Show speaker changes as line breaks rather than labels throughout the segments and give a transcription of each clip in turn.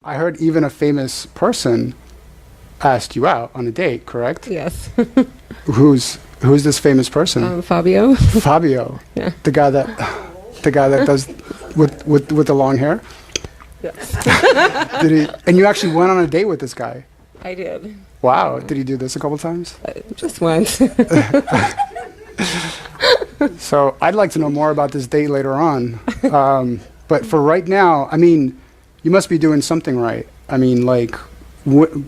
I heard even a famous person asked you out on a date, correct?
Yes.
Who's this famous person?
Fabio.
Fabio.
Yeah.
The guy that does with the long hair?
Yes.
Did he? And you actually went on a date with this guy?
I did.
Wow. Did he do this a couple times?
Just once.
So I'd like to know more about this date later on. But for right now, I mean, you must be doing something right. I mean, like,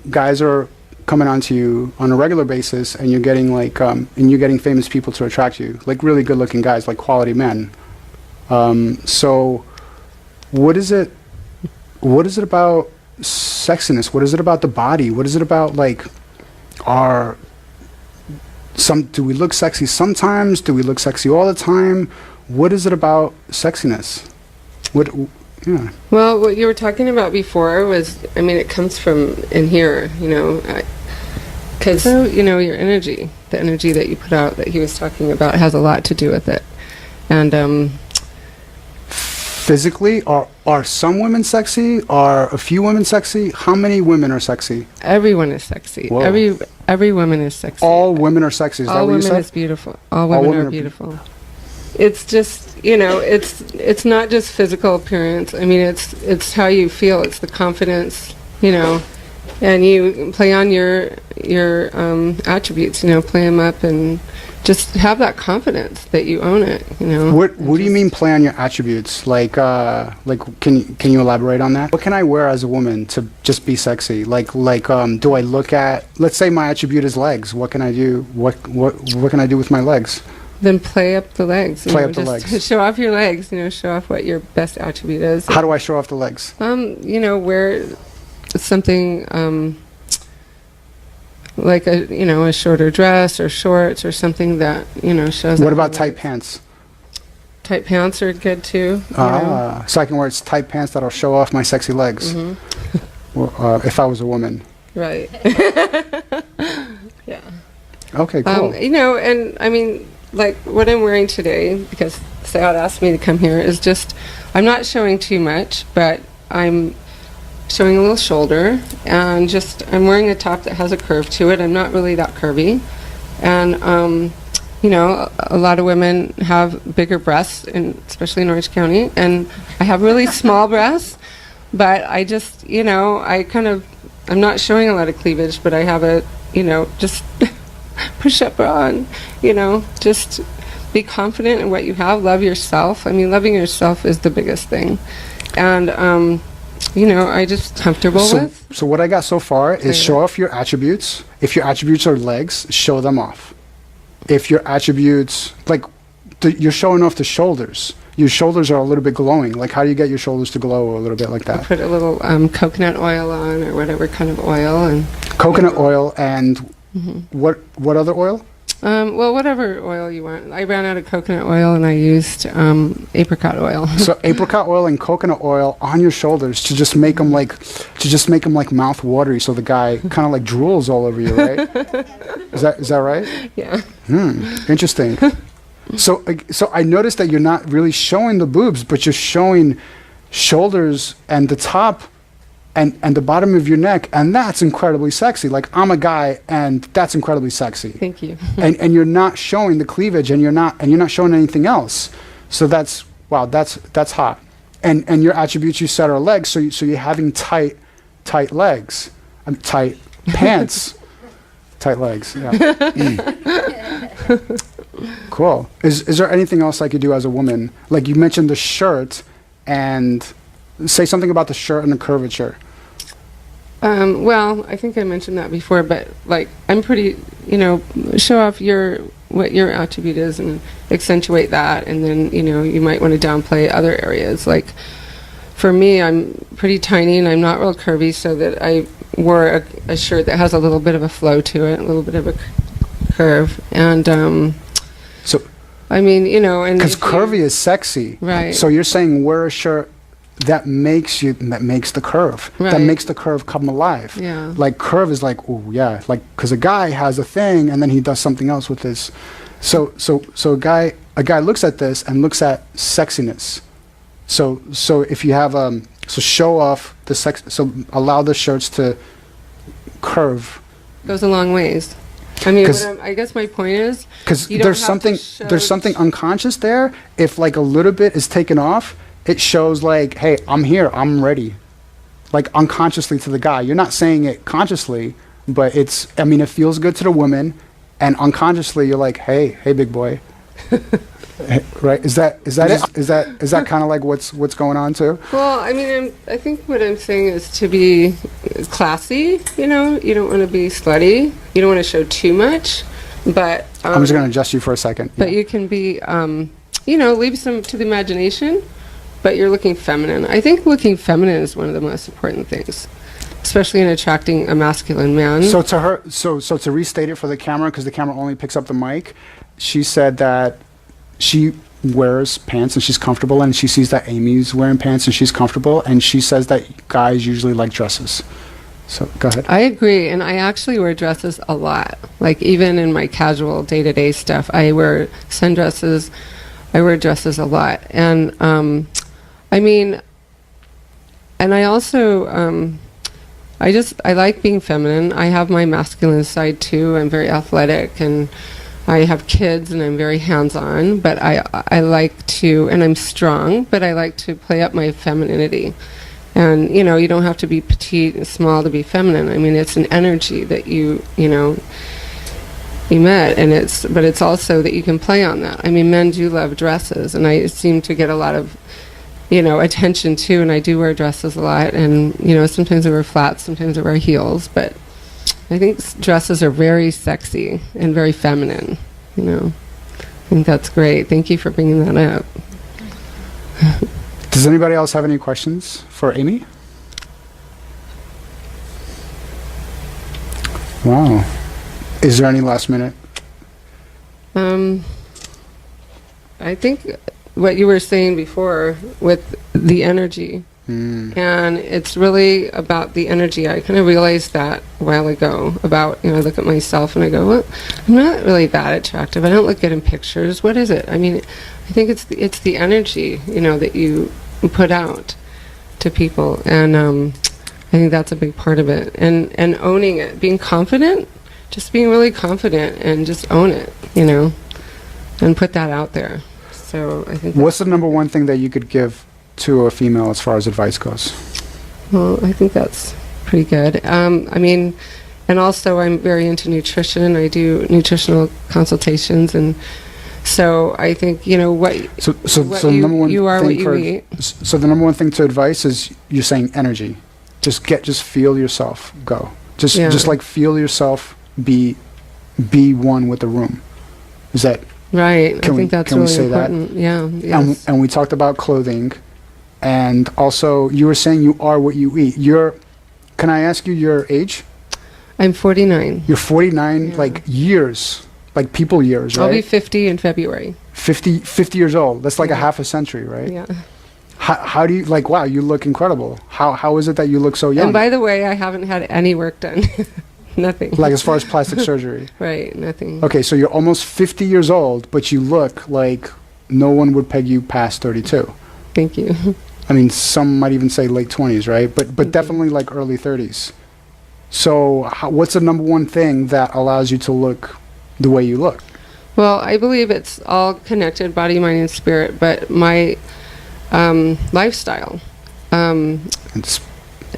guys are coming onto you on a regular basis, and you're getting famous people to attract you, like really good-looking guys, like quality men. So, what is it about sexiness? What is it about the body? What is it about, like, do we look sexy sometimes? Do we look sexy all the time? What is it about sexiness? Yeah.
Well, what you were talking about before was, I mean, it comes from in here, you know, because, you know, your energy, the energy that you put out that he was talking about has a lot to do with it. And
physically, are some women sexy? Are a few women sexy? How many women are sexy?
Everyone is sexy.
Whoa.
Every woman is sexy.
All women are sexy. Is that what you said?
All women is beautiful. All women are beautiful. It's just, you know, it's not just physical appearance. I mean, it's how you feel. It's the confidence, you know, and you play on your attributes, you know, play them up and just have that confidence that you own it, you know.
What do you mean play on your attributes? Like can you elaborate on that? What can I wear as a woman to just be sexy? Do I look at, let's say my attribute is legs. What can I do? What can I do with my legs?
Then play up the legs.
Play up the legs.
Show off your legs, you know, show off what your best attribute is.
How do I show off the legs?
You know, wear something like a shorter dress or shorts or something that, you know, shows.
What about tight pants?
Tight pants are good too.
So I can wear tight pants that'll show off my sexy legs. Mm-hmm. Well, if I was a woman.
Right. Yeah.
Okay, cool.
You know, and I mean, like what I'm wearing today, because Sayad asked me to come here, is just, I'm not showing too much, but I'm showing a little shoulder, and just, I'm wearing a top that has a curve to it. I'm not really that curvy. And, you know, a lot of women have bigger breasts, especially in Orange County, and I have really small breasts, but I just, you know, I'm not showing a lot of cleavage, but I have a, you know, just push-up bra on, you know, just be confident in what you have, love yourself. I mean, loving yourself is the biggest thing. And, you know, I just comfortable with.
So what I got so far is show off your attributes. If your attributes are legs, show them off. If your attributes, like, you're showing off the shoulders. Your shoulders are a little bit glowing. Like, how do you get your shoulders to glow a little bit like that?
I put a little coconut oil on, or whatever kind of oil. And
coconut oil and what other oil?
Well, whatever oil you want. I ran out of coconut oil, and I used apricot oil. So
apricot oil and coconut oil on your shoulders to just make them like mouth watery, so the guy kind of like drools all over you, right? Is that right?
Yeah.
Interesting. So I noticed that you're not really showing the boobs, but you're showing shoulders and the top and the bottom of your neck, and that's incredibly sexy. Like, I'm a guy, and that's incredibly sexy.
Thank you.
and you're not showing the cleavage, and you're not showing anything else. So that's hot. And your attributes you said are legs. So you're having tight legs, tight pants, tight legs. Yeah. Cool. Is there anything else I could do as a woman? Like, you mentioned the shirt, and say something about the shirt and the curvature.
Well, I think I mentioned that before, but like, I'm pretty, you know, show off what your attribute is and accentuate that, and then, you know, you might want to downplay other areas. Like, for me, I'm pretty tiny and I'm not real curvy, so that I wore a shirt that has a little bit of a flow to it, a little bit of a curve, and
so
I mean, you know, and
because curvy is sexy,
right?
So you're saying wear a shirt that makes the curve,
right,
that makes the curve come alive.
Yeah. Like,
curve is like, oh yeah, like, because a guy has a thing and then he does something else with this. So a guy looks at this and looks at sexiness. So if you have so show off the sex. So allow the shirts to curve.
Goes a long ways. I mean,
'Cause-
I guess my point is,
Because
you don't
there's
have
something
to show
there's something unconscious there. If like a little bit is taken off, it shows like, hey, I'm here, I'm ready. Like unconsciously to the guy. You're not saying it consciously, but it's. I mean, it feels good to the woman, and unconsciously you're like, hey, big boy. Right? Is that it? Is that kind of like what's going on too?
Well, I mean, I think what I'm saying is to be classy. You know, you don't want to be slutty. You don't want to show too much, but
I'm just going to adjust you for a second.
But
Yeah.
you can be, leave some to the imagination. But you're looking feminine. I think looking feminine is one of the most important things, especially in attracting a masculine man.
So to her, so to restate it for the camera, because the camera only picks up the mic, she said that she wears pants and she's comfortable, and she sees that Amy's wearing pants and she's comfortable, and she says that guys usually like dresses. So go ahead.
I agree, and I actually wear dresses a lot. Like even in my casual day-to-day stuff, I wear sundresses. I wear dresses a lot, and I mean, and I also I like being feminine. I have my masculine side too. I'm very athletic, and I have kids, and I'm very hands-on. But I like to, and I'm strong, but I like to play up my femininity. And you know, you don't have to be petite and small to be feminine. I mean, it's an energy that you emit, and it's also that you can play on that. I mean, men do love dresses, and I seem to get a lot of attention too, and I do wear dresses a lot, and sometimes I wear flats, sometimes I wear heels, but I think dresses are very sexy and very feminine. I think that's great. Thank you for bringing that up.
Does anybody else have any questions for Amy? Wow. Is there any last minute?
I think what you were saying before with the energy, and it's really about the energy. I kind of realized that a while ago about, I look at myself and I go, well, I'm not really that attractive. I don't look good in pictures. What is it? I mean, I think it's the energy, that you put out to people. And I think that's a big part of it. And owning it, being confident, just being really confident and just own it, and put that out there. So I think.
What's the number one thing that you could give to a female as far as advice goes?
Well, I think that's pretty good. I mean, and also I'm very into nutrition. I do nutritional consultations, and so I think
So
what
the number one
you are
thing
what you
for
eat.
so the number one thing to advice is you're saying energy. Just feel yourself go. Just like feel yourself be one with the room. Is that
Right. I
can we-
think that's
can we
really
say that?
important. Yeah. Yes.
and we talked about clothing, and also you were saying you are what you eat. Can I ask you your age?
I'm 49.
You're 49,
Yeah.
like years, like people years, right?
I'll be 50 in February.
50 years old. That's like a
Yeah.
half a century, right?
Yeah.
How do you wow, you look incredible. How is it that you look so young?
And by the way, I haven't had any work done. Nothing.
Like as far as plastic surgery.
Right. Nothing.
Okay, so you're almost 50 years old, but you look like no one would peg you past 32.
Thank you.
I mean, some might even say late 20s, right? But
Mhm.
definitely like early 30s. So what's the number one thing that allows you to look the way you look?
Well, I believe it's all connected, body, mind, and spirit. But my lifestyle
It's,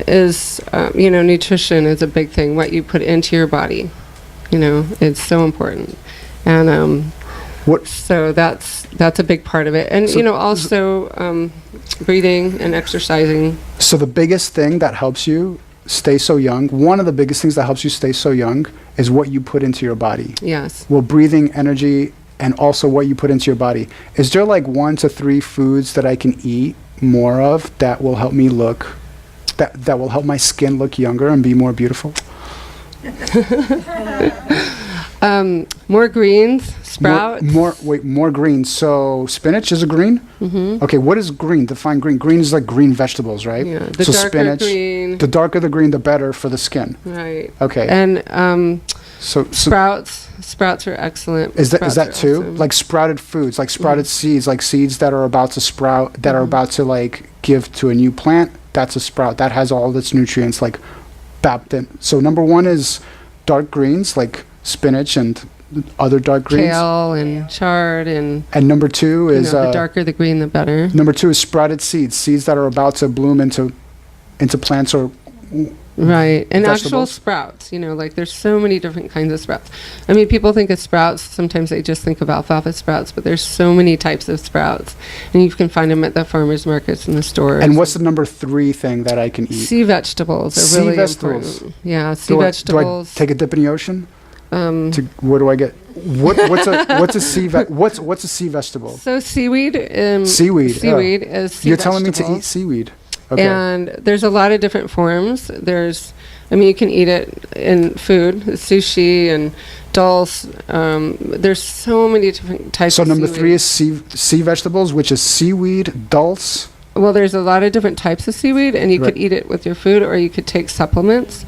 is, nutrition is a big thing. What you put into your body, it's so important. And
what
so that's a big part of it. And
So-
also breathing and exercising.
So the biggest thing that helps you stay so young, one of the biggest things that helps you stay so young is what you put into your body.
Yes.
Well, breathing, energy, and also what you put into your body. Is there like 1 to 3 foods that I can eat more of that will help me look, that will help my skin look younger and be more beautiful?
More greens, sprouts.
More green. So spinach is a green?
Mm-hmm.
Okay, what is green? Define green. Green is like green vegetables, right?
Yeah, the
so
darker
spinach,
green.
the darker the green, the better for the skin.
Right.
Okay.
And
So
sprouts are excellent.
is
Sprouts
that
are
too?
awesome.
Like sprouted foods, like sprouted seeds, like seeds that are about to sprout, that are about to like give to a new plant. that's a sprout. That has all its nutrients like bapped in. So number one is dark greens like spinach and other dark greens.
Kale and chard and
Number two is
the darker the green, the better.
number two is sprouted seeds that are about to bloom into plants or
Right, and actual
vegetables.
sprouts, like there's so many different kinds of sprouts. I mean, people think of sprouts, sometimes they just think of alfalfa sprouts, but there's so many types of sprouts, and you can find them at the farmers markets and the stores.
And what's the number three thing that I can eat?
Sea vegetables are
Sea
really
vegetables.
important. Yeah, sea
Do I
vegetables.
take a dip in the ocean? Where do I get what's a sea vegetable?
So seaweed.
Seaweed.
Seaweed is sea
You're telling me to
vegetable.
eat seaweed. Okay.
And there's a lot of different forms. You can eat it in food, sushi and dulse. There's so many different types
So
of
number
seaweed.
three is sea vegetables, which is seaweed, dulse,
Well, there's a lot of different types of seaweed, and you
Right.
could eat it with your food, or you could take supplements.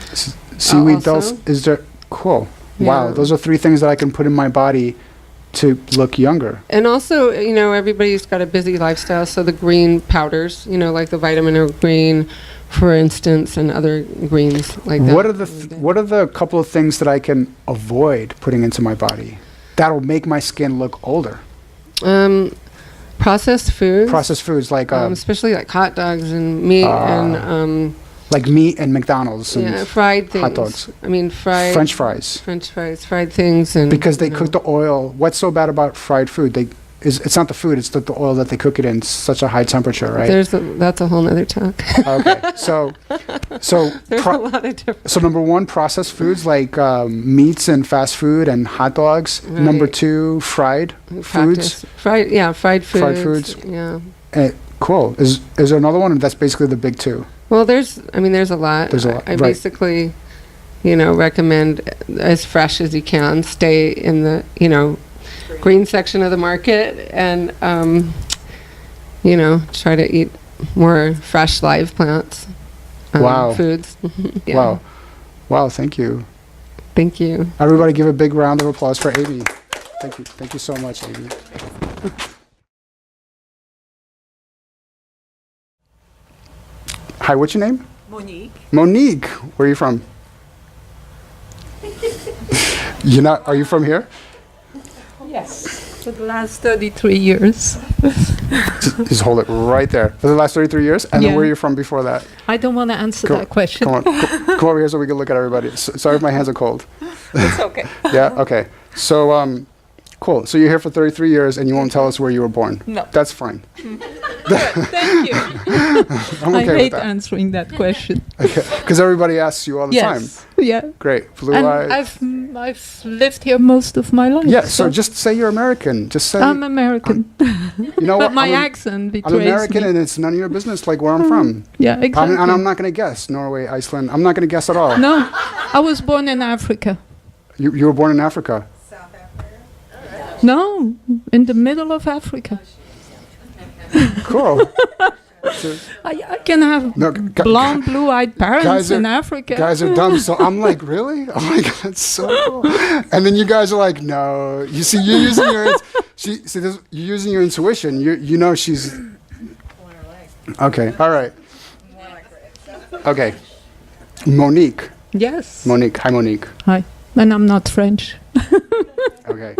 seaweed,
Also.
dulse. Is there cool? Wow,
Yeah.
those are three things that I can put in my body to look younger.
And also, everybody's got a busy lifestyle, so the green powders, like the vitamin O green, for instance, and other greens like that.
What are the couple of things that I can avoid putting into my body that'll make my skin look older?
Processed foods.
Processed foods like
especially like hot dogs and meat and
like meat and McDonald's and
fried things.
hot dogs.
I mean, fried
French fries.
fried things, and
Because they cook the oil. What's so bad about fried food? It's not the food, it's the oil that they cook it in such a high temperature, right?
That's a whole nother talk.
Okay. So
There's a lot of different.
so number one, processed foods like meats and fast food and hot dogs.
Right.
Number two, fried foods.
Fried foods.
Fried foods.
Yeah.
Cool. Is there another one? That's basically the big two.
Well, there's a lot.
There's a lot,
I
right.
basically, recommend as fresh as you can. Stay in the, green section of the market, and try to eat more fresh live plants.
Wow.
Foods. Yeah.
Wow. Thank you.
Thank you.
Everybody, give a big round of applause for Amy. Thank you. Thank you so much, Amy. Hi, what's your name?
Monique.
Monique. Where are you from? Are you from here?
Yes. For the last 33 years.
Just hold it right there. For the last 33 years? And then
Yeah.
where are you from before that?
I don't want to answer that question.
Come on. Come over here so we can look at everybody. Sorry if my hands are cold.
It's okay.
Yeah? Okay. So, cool. So you're here for 33 years and you won't tell us where you were born?
No.
That's fine.
Thank you.
I'm
I
okay
hate
with that.
answering that question.
Because everybody asks you all the time.
Yes. Yeah.
Great. Blue
And
eyes.
I've lived here most of my life.
Yeah, so just say you're American. Just say,
I'm American.
you know
But
what?
my
I'm
accent betrays
I'm American
me.
and it's none of your business like where I'm from.
Yeah, exactly.
And I'm not going to guess. Norway, Iceland. I'm not going to guess at all.
No, I was born in Africa.
You were born in Africa.
No, in the middle of Africa.
Cool.
I can have
No,
blonde, blue-eyed parents
guys are-
in Africa.
Guys are dumb. So I'm like, really? Oh my God, that's so cool. And then you guys are like, no. You see, you're using you're using your intuition. You know she's. Okay. All right. Okay. Monique.
Yes.
Monique. Hi, Monique.
Hi. And I'm not French.
Okay.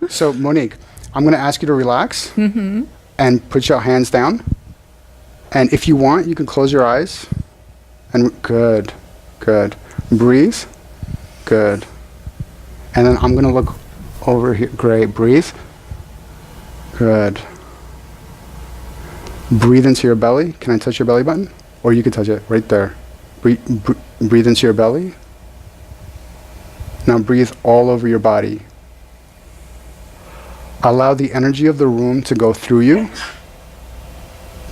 So, Monique, I'm going to ask you to relax and put your hands down. And if you want, you can close your eyes. And good. Breathe. Good. And then I'm going to look over here. Great. Breathe. Good. Breathe into your belly. Can I touch your belly button? Or you can touch it right there. Breathe into your belly. Now breathe all over your body. Allow the energy of the room to go through you,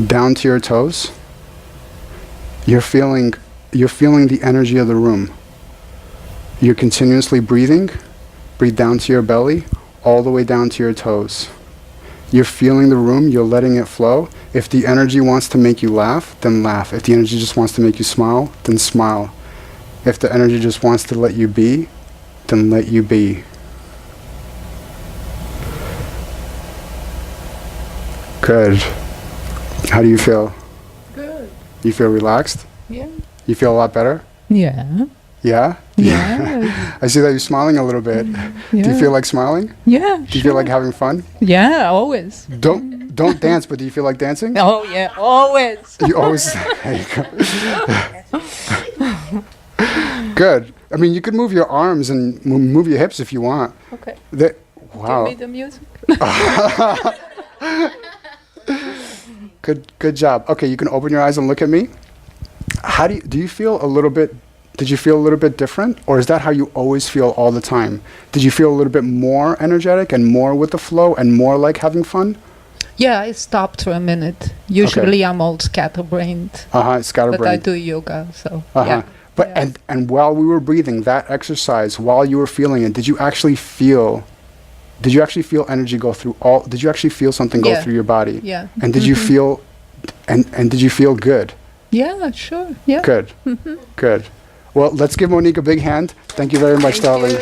down to your toes. You're feeling the energy of the room. You're continuously breathing. Breathe down to your belly, all the way down to your toes. You're feeling the room, you're letting it flow. If the energy wants to make you laugh, then laugh. If the energy just wants to make you smile, then smile. If the energy just wants to let you be, then let you be. Good. How do you feel?
Good.
You feel relaxed?
Yeah.
You feel a lot better?
Yeah.
Yeah?
Yeah.
I see that you're smiling a little bit.
Yeah.
Do you feel like smiling?
Yeah.
Do you feel like having fun?
Yeah, always.
Don't dance, but do you feel like dancing?
Oh yeah, always.
You always. There you go. Good. I mean, you could move your arms and move your hips if you want.
Okay.
Wow.
Give me the music.
Good job. Okay, you can open your eyes and look at me. How do you feel a little bit? Did you feel a little bit different, or is that how you always feel all the time? Did you feel a little bit more energetic and more with the flow and more like having fun?
Yeah, I stopped for a minute. Usually I'm all scatterbrained.
Scatterbrained.
But I do yoga, so
yeah. But
yeah.
and while we were breathing that exercise, while you were feeling it, did you actually feel energy go through all? Did you actually feel something go through your body?
Yeah.
And did you feel and did you feel good?
Yeah, sure. Yeah.
Good. Good. Well, let's give Monique a big hand. Thank you very much, darling.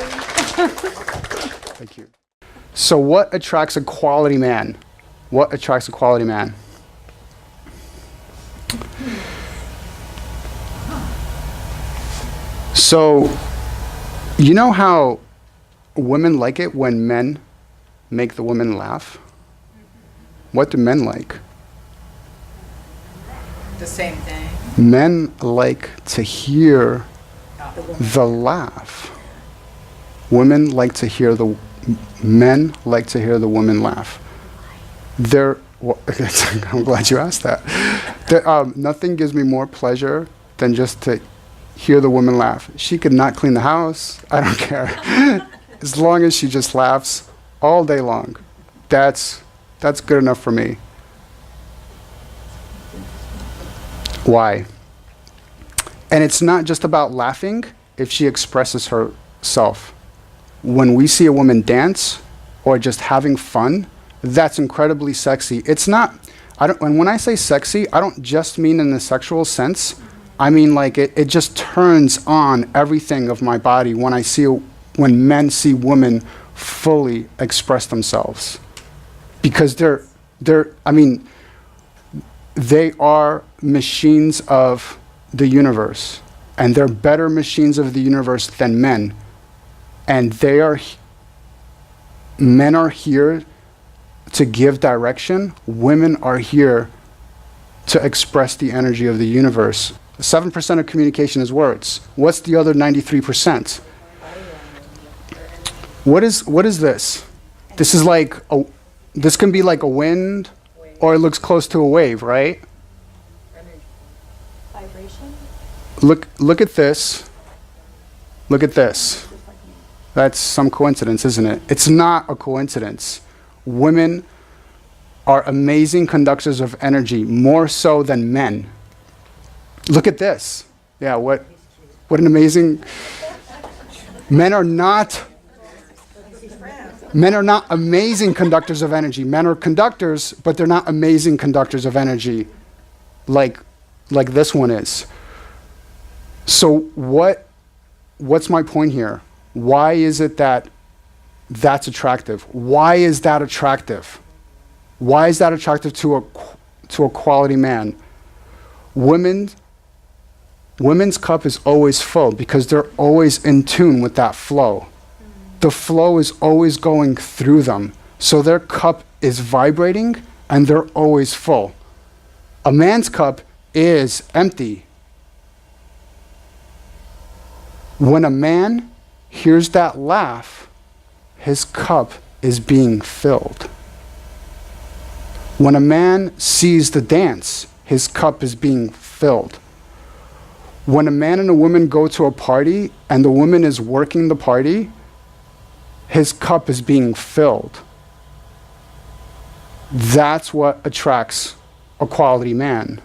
Thank you. So what attracts a quality man? What attracts a quality man? So, you know how women like it when men make the women laugh? What do men like?
The same thing.
Men like to hear the laugh. Men like to hear the women laugh. I'm glad you asked that. Nothing gives me more pleasure than just to hear the woman laugh. She could not clean the house. I don't care. As long as she just laughs all day long. That's good enough for me. Why? And it's not just about laughing if she expresses herself. When we see a woman dance or just having fun, that's incredibly sexy. It's not, and when I say sexy, I don't just mean in the sexual sense. I mean like it just turns on everything of my body when men see women fully express themselves. Because they are machines of the universe, and they're better machines of the universe than men. And men are here to give direction. Women are here to express the energy of the universe. 7% of communication is words. What's the other 93%? What is this? This is like this can be like a wind, or it looks close to a wave, right?
Vibration.
Look at this. Look at this. That's some coincidence, isn't it? It's not a coincidence. Women are amazing conductors of energy, more so than men. Look at this. Yeah, what an amazing... Men are not amazing conductors of energy. Men are conductors, but they're not amazing conductors of energy like this one is. So what's my point here? Why is it that's attractive? Why is that attractive? Why is that attractive to a quality man? Women's cup is always full because they're always in tune with that flow. The flow is always going through them. So their cup is vibrating and they're always full. A man's cup is empty. When a man hears that laugh, his cup is being filled. When a man sees the dance, his cup is being filled. When a man and a woman go to a party and the woman is working the party, his cup is being filled. That's what attracts a quality man.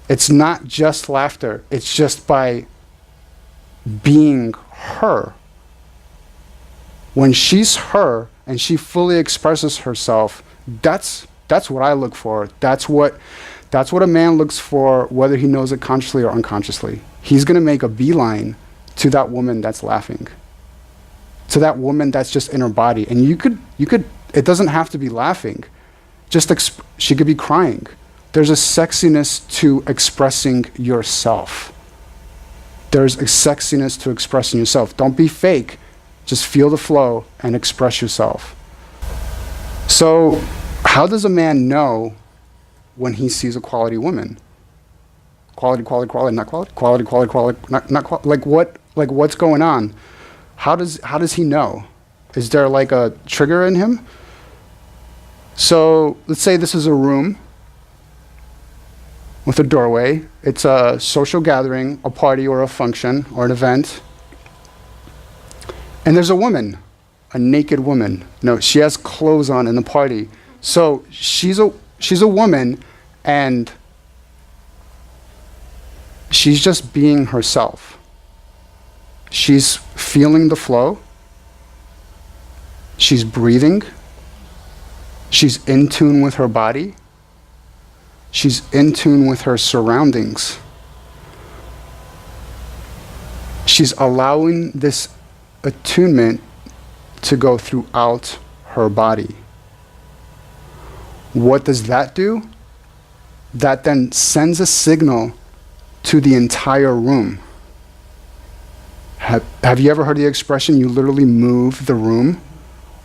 It's not just laughter. It's just by being her. When she's her and she fully expresses herself, that's what I look for. That's what a man looks for, whether he knows it consciously or unconsciously. He's going to make a beeline to that woman that's laughing, to that woman that's just in her body. And you could, it doesn't have to be laughing. She could be crying. There's a sexiness to expressing yourself. There's a sexiness to expressing yourself. Don't be fake. Just feel the flow and express yourself. So, how does a man know when he sees a quality woman? Quality, not quality. Quality, not quality. Like what's going on? How does he know? Is there like a trigger in him? So let's say this is a room with a doorway. It's a social gathering, a party or a function or an event. And there's a woman, a naked woman. No, she has clothes on in the party. So she's a woman, and she's just being herself. She's feeling the flow. She's breathing. She's in tune with her body. She's in tune with her surroundings. She's allowing this attunement to go throughout her body. What does that do? That then sends a signal to the entire room. Have you ever heard the expression, you literally move the room?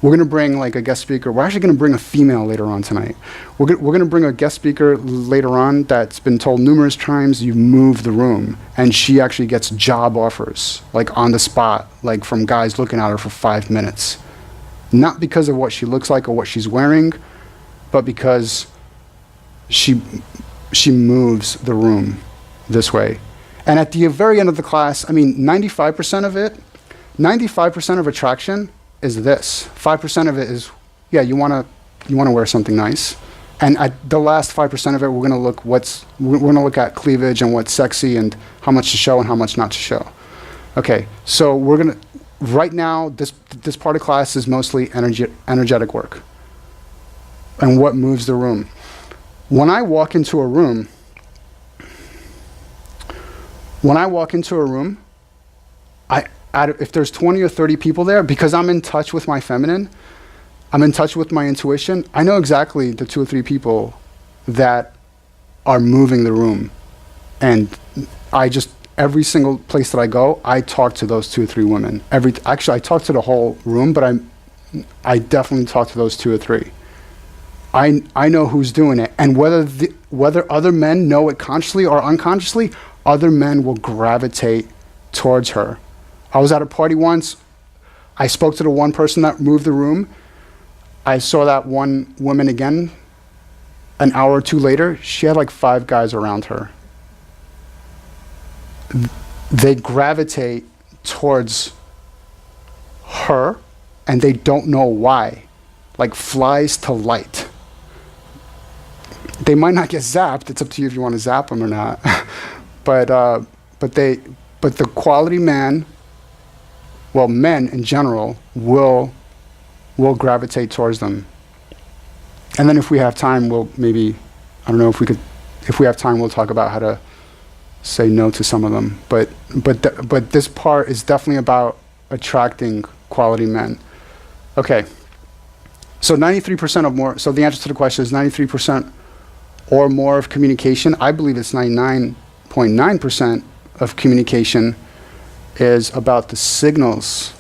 We're going to bring like a guest speaker. We're actually going to bring a female later on tonight. We're going to bring a guest speaker later on that's been told numerous times, you move the room. And she actually gets job offers, like on the spot, like from guys looking at her for 5 minutes. Not because of what she looks like or what she's wearing, but because she moves the room this way. And at the very end of the class, I mean, 95% of attraction is this. 5% of it is, yeah, you wanna wear something nice. And at the last 5% of it, we're gonna look at cleavage and what's sexy and how much to show and how much not to show. Okay, so right now, this part of class is mostly energetic work. And what moves the room. When I walk into a room, if there's 20 or 30 people there, because I'm in touch with my feminine, I'm in touch with my intuition, I know exactly the 2 or 3 people that are moving the room. And every single place that I go, I talk to those 2 or 3 women. Actually, I talk to the whole room, but I definitely talk to those 2 or 3. I know who's doing it. And whether other men know it consciously or unconsciously, other men will gravitate towards her. I was at a party once. I spoke to the one person that moved the room. I saw that one woman again an hour or 2 later. She had like 5 guys around her. They gravitate towards her and they don't know why. Like flies to light. They might not get zapped. It's up to you if you want to zap them or not. But the quality man, well, men in general will gravitate towards them. And then if we have time, we'll if we have time, we'll talk about how to say no to some of them. But this part is definitely about attracting quality men. Okay. So 93% of more, so the answer to the question is 93% or more of communication. I believe it's 99.9% of communication is about the signals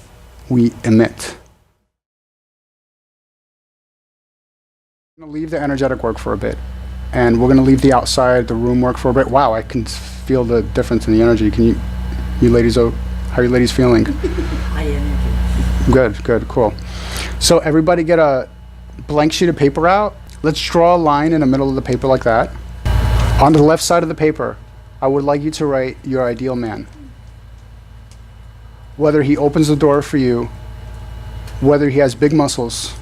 we emit. I'm going to leave the energetic work for a bit, and we're going to leave the outside, the room work for a bit. Wow, I can feel the difference in the energy. Can you ladies, how are you ladies feeling?
High energy.
Good, cool. So everybody get a blank sheet of paper out. Let's draw a line in the middle of the paper like that. On the left side of the paper, I would like you to write your ideal man. Whether he opens the door for you, whether he has big muscles,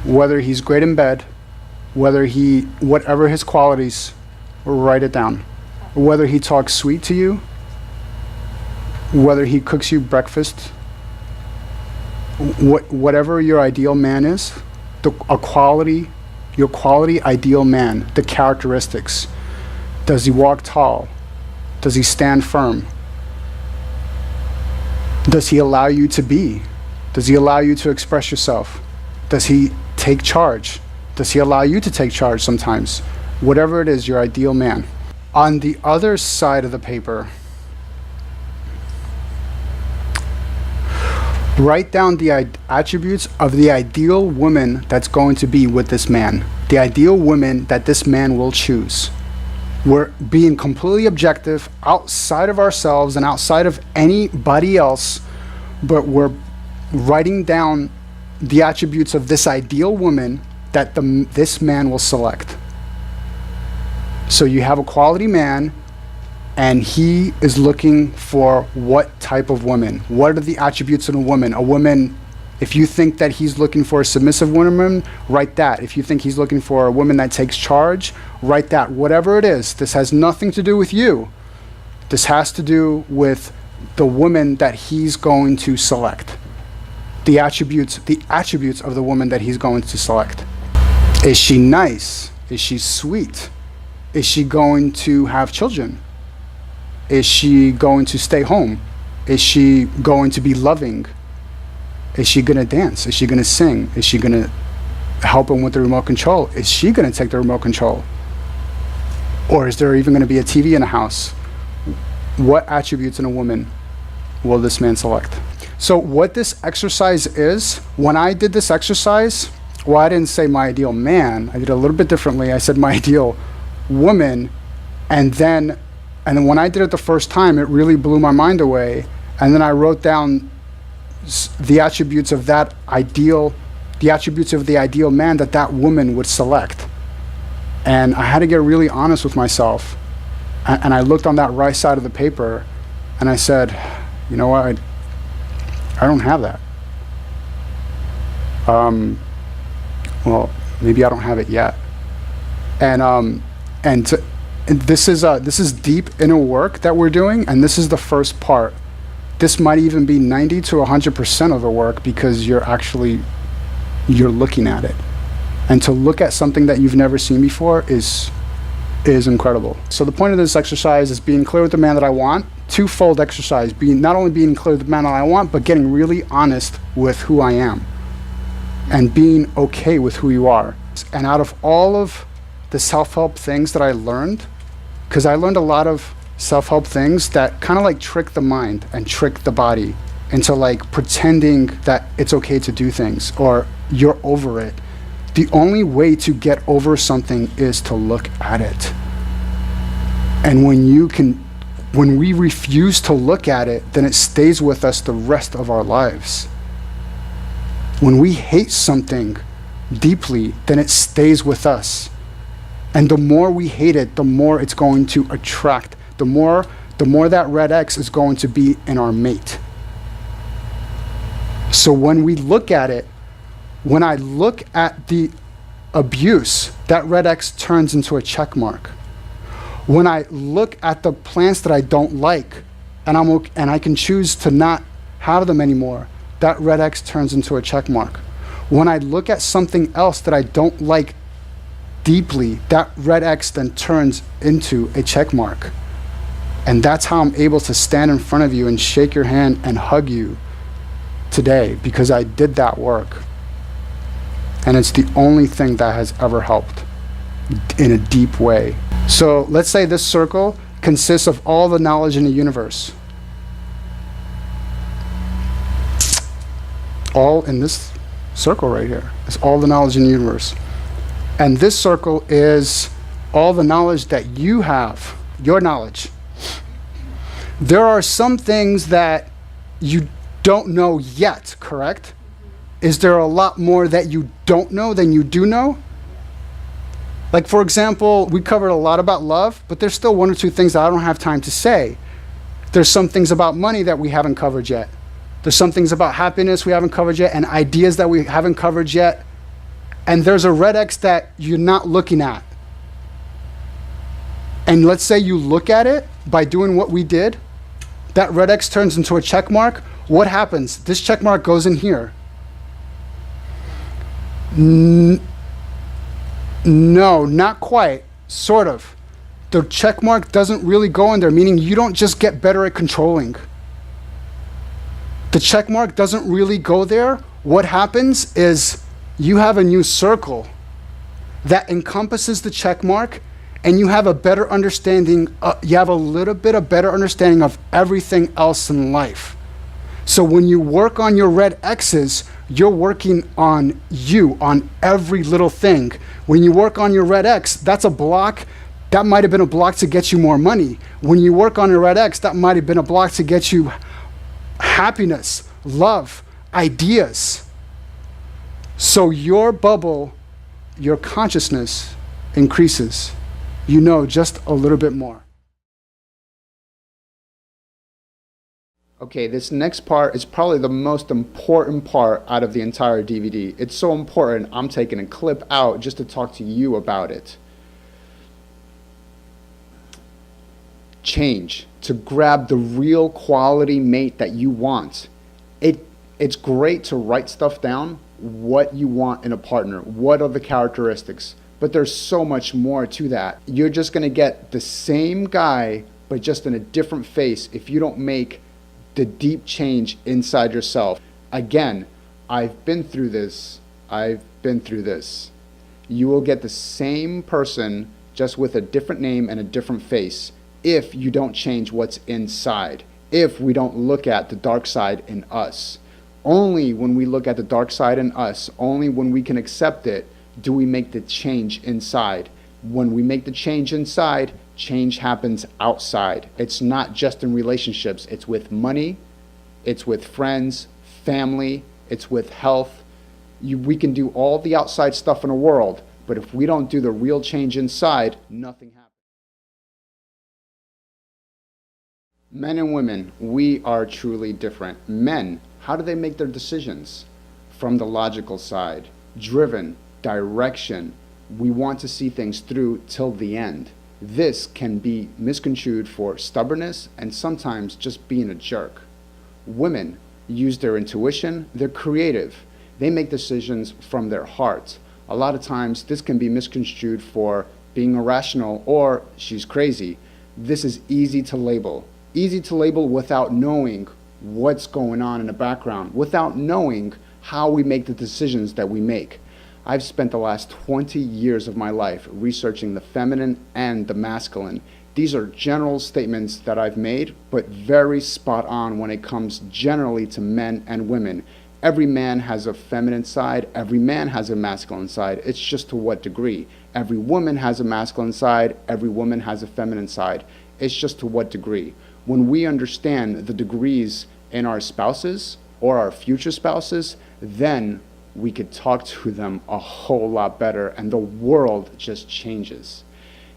whether he's great in bed, whatever his qualities, write it down. Whether he talks sweet to you, whether he cooks you breakfast, whatever your ideal man is, your quality ideal man, the characteristics. Does he walk tall? Does he stand firm? Does he allow you to be? Does he allow you to express yourself? Does he take charge? Does he allow you to take charge sometimes? whatever it is, your ideal man. On the other side of the paper, write down the attributes of the ideal woman that's going to be with this man. The ideal woman that this man will choose. We're being completely objective, outside of ourselves and outside of anybody else, but we're writing down the attributes of this ideal woman that this man will select. So you have a quality man, and he is looking for what type of woman? What are the attributes of a woman? A woman, if you think that he's looking for a submissive woman, write that. If you think he's looking for a woman that takes charge, write that. Whatever it is, this has nothing to do with you. This has to do with the woman that he's going to select. The attributes of the woman that he's going to select. Is she nice? Is she sweet? Is she going to have children? Is she going to stay home? Is she going to be loving? Is she going to dance? Is she going to sing? Is she going to help him with the remote control? Is she going to take the remote control? Or is there even going to be a TV in the house? What attributes in a woman will this man select? So what this exercise is, when I did this exercise, well, I didn't say my ideal man. I did it a little bit differently. I said my ideal woman. And then when I did it the first time, it really blew my mind away. And then I wrote down the attributes of that ideal, the attributes of the ideal man that that woman would select. And I had to get really honest with myself. And I looked on that right side of the paper and I said, you know what, I don't have that. Well, maybe I don't have it yet. And this is deep inner work that we're doing, and this is the first part. This might even be 90 to 100% of the work, because you're looking at it. And to look at something that you've never seen before is incredible. So the point of this exercise is being clear with the man that I want. Twofold exercise, not only being clear with the man that I want, but getting really honest with who I am and being okay with who you are. And out of all of the self-help things that I learned, because I learned a lot of self-help things that kind of like trick the mind and trick the body into like pretending that it's okay to do things or you're over it. The only way to get over something is to look at it. And when we refuse to look at it, then it stays with us the rest of our lives. When we hate something deeply, then it stays with us. And the more we hate it, the more it's going to attract. The more that red X is going to be in our mate. So when we look at it, when I look at the abuse, that red X turns into a check mark. When I look at the plants that I don't like, and I can choose to not have them anymore, that red X turns into a check mark. When I look at something else that I don't like deeply, that red X then turns into a check mark. And that's how I'm able to stand in front of you and shake your hand and hug you today, because I did that work. And it's the only thing that has ever helped in a deep way. So let's say this circle consists of all the knowledge in the universe. All in this circle right here is all the knowledge in the universe. And this circle is all the knowledge that you have, your knowledge. There are some things that you don't know yet, correct? Is there a lot more that you don't know than you do know? Like, for example, we covered a lot about love, but there's still one or two things that I don't have time to say. There's some things about money that we haven't covered yet. There's some things about happiness we haven't covered yet, and ideas that we haven't covered yet. And there's a red X that you're not looking at. And let's say you look at it by doing what we did. That red X turns into a check mark. What happens? This check mark goes in here. No, not quite. Sort of. The check mark doesn't really go in there, meaning you don't just get better at controlling. The check mark doesn't really go there. What happens is you have a new circle that encompasses the check mark, and you have a better understanding, you have a little bit of better understanding of everything else in life. So when you work on your red X's, you're working on you, on every little thing. When you work on your red X, that's a block. That might have been a block to get you more money. When you work on your red X, that might have been a block to get you happiness, love, ideas. So your bubble, your consciousness increases. You know just a little bit more. Okay, this next part is probably the most important part out of the entire DVD. It's so important, I'm taking a clip out just to talk to you about it. Change, to grab the real quality mate that you want. It's great to write stuff down, what you want in a partner, what are the characteristics, but there's so much more to that. You're just gonna get the same guy, but just in a different face if you don't make the deep change inside yourself. Again, I've been through this. You will get the same person just with a different name and a different face if you don't change what's inside, if we don't look at the dark side in us. Only when we look at the dark side in us, only when we can accept it, do we make the change inside. When we make the change inside, change happens outside. It's not just in relationships. It's with money, it's with friends, family, it's with health. We can do all the outside stuff in the world, but if we don't do the real change inside, nothing happens. Men and women, we are truly different. Men, how do they make their decisions? From the logical side, driven, direction. We want to see things through till the end. This can be misconstrued for stubbornness and sometimes just being a jerk. Women use their intuition, they're creative. They make decisions from their heart. A lot of times this can be misconstrued for being irrational or she's crazy. This is easy to label. Easy to label without knowing what's going on in the background, without knowing how we make the decisions that we make. I've spent the last 20 years of my life researching the feminine and the masculine. These are general statements that I've made, but very spot on when it comes generally to men and women. Every man has a feminine side, every man has a masculine side. It's just to what degree. Every woman has a masculine side, every woman has a feminine side. It's just to what degree. When we understand the degrees in our spouses or our future spouses, then we could talk to them a whole lot better and the world just changes.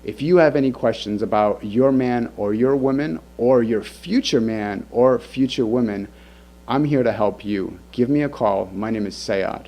If you have any questions about your man or your woman or your future man or future woman, I'm here to help you. Give me a call. My name is Sayad.